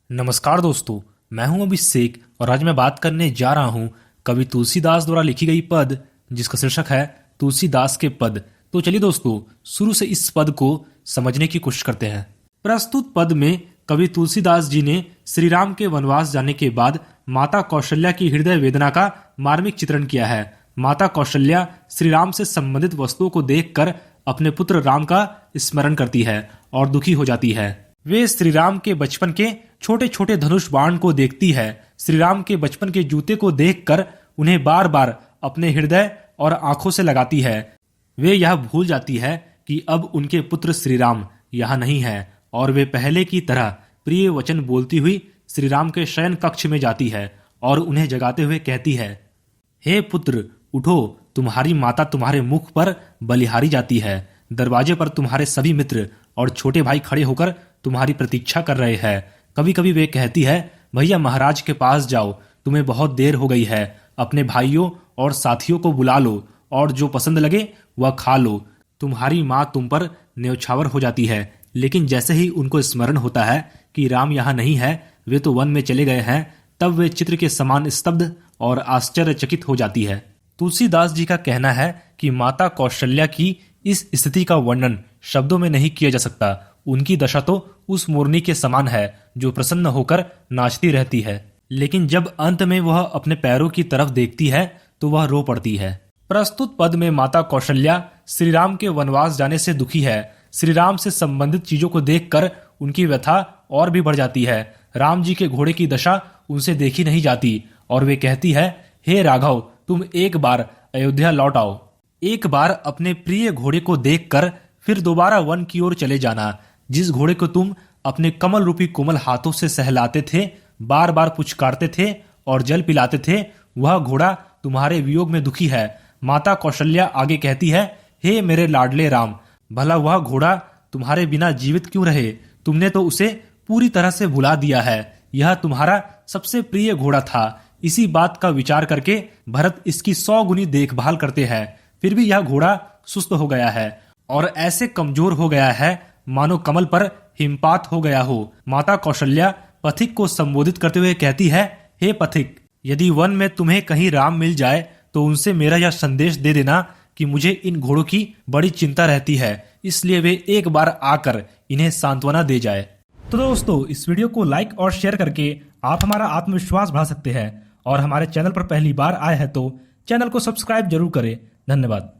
नमस्कार दोस्तों, मैं हूं अभिषेक और आज मैं बात करने जा रहा हूं कवि तुलसीदास द्वारा लिखी गई पद जिसका शीर्षक है तुलसीदास के पद। तो चलिए दोस्तों, शुरू से इस पद को समझने की कोशिश करते हैं। प्रस्तुत पद में कवि तुलसीदास जी ने श्री राम के वनवास जाने के बाद माता कौशल्या की हृदय वेदना का मार्मिक चित्रण किया है। माता कौशल्या श्री राम से संबंधित वस्तुओं को देखकर अपने पुत्र राम का स्मरण करती है और दुखी हो जाती है। वे श्री राम के बचपन के छोटे छोटे धनुष बाण को देखती है। श्री राम के बचपन के जूते को देखकर उन्हें बार बार अपने हृदय और आंखों से लगाती है। वे यह भूल जाती है कि अब उनके पुत्र श्री राम यहाँ नहीं है और वे पहले की तरह प्रिय वचन बोलती हुई श्री राम के शयन कक्ष में जाती है और उन्हें जगाते हुए कहती है, हे पुत्र उठो, तुम्हारी माता तुम्हारे मुख पर बलिहारी जाती है। दरवाजे पर तुम्हारे सभी मित्र और छोटे भाई खड़े होकर तुम्हारी प्रतीक्षा कर रहे हैं। कभी कभी वे कहती है, भैया महाराज के पास जाओ, तुम्हें बहुत देर हो गई है। अपने भाइयों और साथियों को बुला लो और जो पसंद लगे वह खा लो। तुम्हारी माँ तुम पर न्यौछावर हो जाती है। लेकिन जैसे ही उनको स्मरण होता है कि राम यहाँ नहीं है, वे तो वन में चले गए हैं, तब वे चित्र के समान स्तब्ध और आश्चर्यचकित हो जाती है। तुलसीदास जी का कहना है कि माता कौशल्या की इस स्थिति का वर्णन शब्दों में नहीं किया जा सकता। उनकी दशा तो उस मोरनी के समान है जो प्रसन्न होकर नाचती रहती है, लेकिन जब अंत में वह अपने पैरों की तरफ देखती है तो वह रो पड़ती है। प्रस्तुत पद में माता कौशल्या श्री राम के वनवास जाने से दुखी है। श्री राम से संबंधित चीजों को देखकर उनकी व्यथा और भी बढ़ जाती है। राम जी के घोड़े की दशा उनसे देखी नहीं जाती और वे कहती है, हे राघव, तुम एक बार अयोध्या लौट आओ। एक बार अपने प्रिय घोड़े को देखकर फिर दोबारा वन की ओर चले जाना। जिस घोड़े को तुम अपने कमल रूपी कोमल हाथों से सहलाते थे, बार बार पुचकारते थे और जल पिलाते थे, वह घोड़ा तुम्हारे वियोग में दुखी है। माता कौशल्या आगे कहती है, हे मेरे लाडले राम, भला वह घोड़ा तुम्हारे बिना जीवित क्यों रहे? तुमने तो उसे पूरी तरह से भुला दिया है। यह तुम्हारा सबसे प्रिय घोड़ा था। इसी बात का विचार करके भरत इसकी 100 गुनी देखभाल करते हैं, फिर भी यह घोड़ा सुस्त हो गया है और ऐसे कमजोर हो गया है मानो कमल पर हिमपात हो गया हो। माता कौशल्या पथिक को संबोधित करते हुए कहती है, हे पथिक, यदि वन में तुम्हें कहीं राम मिल जाए तो उनसे मेरा यह संदेश दे देना कि मुझे इन घोड़ों की बड़ी चिंता रहती है, इसलिए वे एक बार आकर इन्हें सांत्वना दे जाए। तो दोस्तों, इस वीडियो को लाइक और शेयर करके आप हमारा आत्मविश्वास बढ़ा सकते हैं और हमारे चैनल पर पहली बार आए हैं तो चैनल को सब्सक्राइब जरूर करें। धन्यवाद।